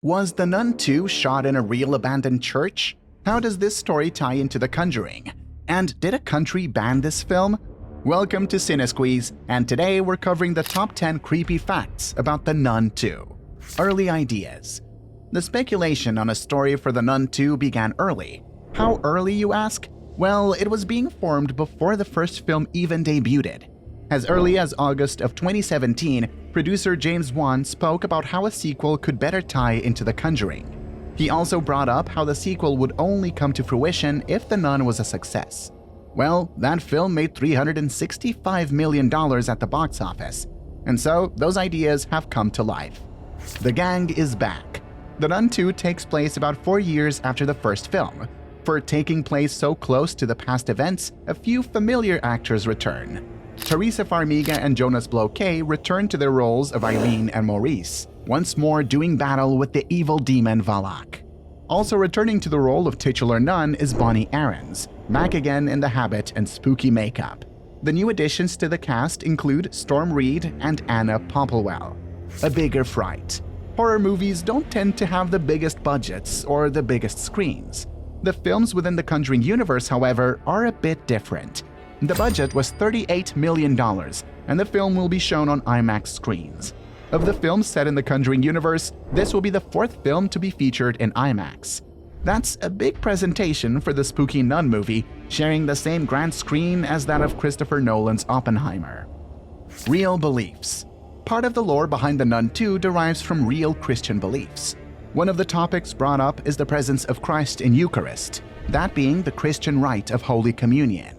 Was The Nun 2 shot in a real abandoned church? How does this story tie into The Conjuring? And did a country ban this film? Welcome to CineSqueeze, and today we're covering the top 10 creepy facts about The Nun 2. Early ideas. The speculation on a story for The Nun 2 began early. How early, you ask? Well, it was being formed before the first film even debuted. As early as August of 2017, producer James Wan spoke about how a sequel could better tie into The Conjuring. He also brought up how the sequel would only come to fruition if The Nun was a success. Well, that film made $365 million at the box office, and so those ideas have come to life. The gang is back. The Nun 2 takes place about 4 years after the first film. For taking place so close to the past events, a few familiar actors return. Teresa Farmiga and Jonas Bloquet return to their roles of Irene and Maurice, once more doing battle with the evil demon Valak. Also returning to the role of titular nun is Bonnie Aarons, back again in the habit and spooky makeup. The new additions to the cast include Storm Reed and Anna Popplewell. A Bigger Fright. Horror movies don't tend to have the biggest budgets or the biggest screens. The films within the Conjuring universe, however, are a bit different. The budget was $38 million, and the film will be shown on IMAX screens. Of the films set in the Conjuring universe, this will be the fourth film to be featured in IMAX. That's a big presentation for the spooky nun movie, sharing the same grand screen as that of Christopher Nolan's Oppenheimer. Real beliefs. Part of the lore behind The Nun 2 derives from real Christian beliefs. One of the topics brought up is the presence of Christ in Eucharist, that being the Christian rite of Holy Communion.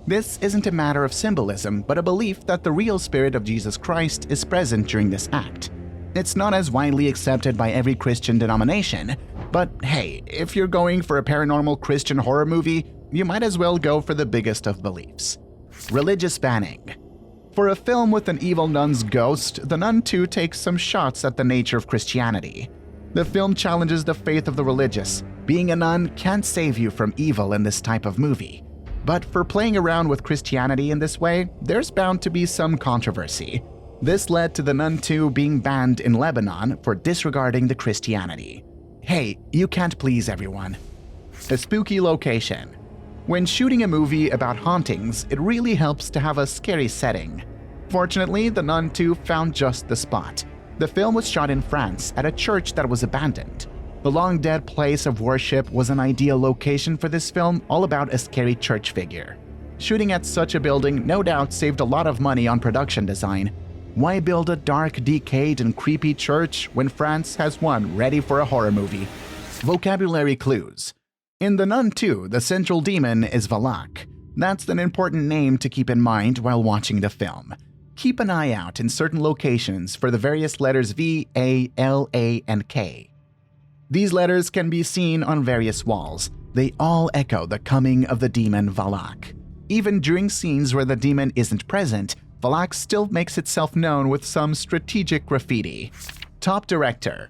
This isn't a matter of symbolism, but a belief that the real spirit of Jesus Christ is present during this act. It's not as widely accepted by every Christian denomination, but hey, if you're going for a paranormal Christian horror movie, you might as well go for the biggest of beliefs. Religious banning. For a film with an evil nun's ghost, The Nun 2 takes some shots at the nature of Christianity. The film challenges the faith of the religious. Being a nun can't save you from evil in this type of movie. But for playing around with Christianity in this way, there's bound to be some controversy. This led to The Nun 2 being banned in Lebanon for disregarding the Christianity. Hey, you can't please everyone. A spooky location. When shooting a movie about hauntings, it really helps to have a scary setting. Fortunately, The Nun 2 found just the spot. The film was shot in France at a church that was abandoned. The long-dead place of worship was an ideal location for this film, all about a scary church figure. Shooting at such a building no doubt saved a lot of money on production design. Why build a dark, decayed, and creepy church when France has one ready for a horror movie? Vocabulary clues. In The Nun 2, the central demon is Valak. That's an important name to keep in mind while watching the film. Keep an eye out in certain locations for the various letters V, A, L, A, and K. These letters can be seen on various walls. They all echo the coming of the demon Valak. Even during scenes where the demon isn't present, Valak still makes itself known with some strategic graffiti. Top director.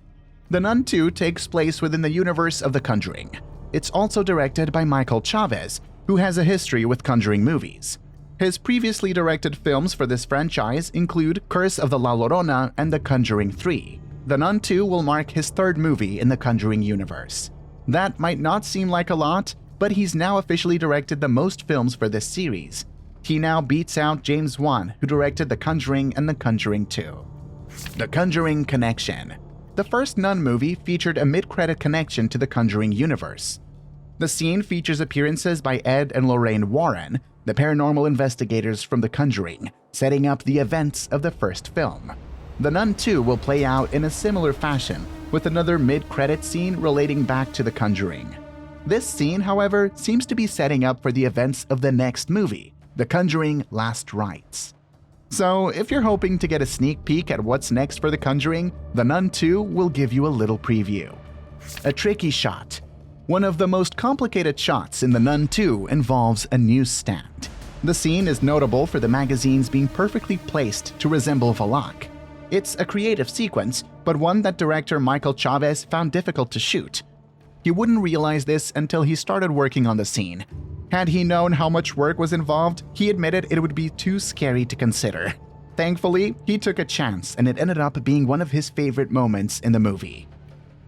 The Nun 2 takes place within the universe of The Conjuring. It's also directed by Michael Chavez, who has a history with Conjuring movies. His previously directed films for this franchise include Curse of the La Llorona and The Conjuring 3. The Nun 2 will mark his third movie in the Conjuring universe. That might not seem like a lot, but he's now officially directed the most films for this series. He now beats out James Wan, who directed The Conjuring and The Conjuring 2. The Conjuring Connection. The first Nun movie featured a mid-credit connection to the Conjuring universe. The scene features appearances by Ed and Lorraine Warren, the paranormal investigators from The Conjuring, setting up the events of the first film. The Nun 2 will play out in a similar fashion, with another mid-credit scene relating back to The Conjuring. This scene, however, seems to be setting up for the events of the next movie, The Conjuring Last Rites. So, if you're hoping to get a sneak peek at what's next for The Conjuring, The Nun 2 will give you a little preview. A tricky shot. One of the most complicated shots in The Nun 2 involves a newsstand. The scene is notable for the magazines being perfectly placed to resemble Valak. It's a creative sequence, but one that director Michael Chavez found difficult to shoot. He wouldn't realize this until he started working on the scene. Had he known how much work was involved, he admitted it would be too scary to consider. Thankfully, he took a chance and it ended up being one of his favorite moments in the movie.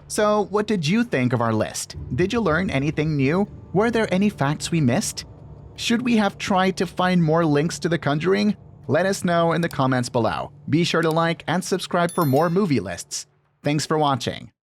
So, what did you think of our list? Did you learn anything new? Were there any facts we missed? Should we have tried to find more links to The Conjuring? Let us know in the comments below. Be sure to like and subscribe for more movie lists. Thanks for watching.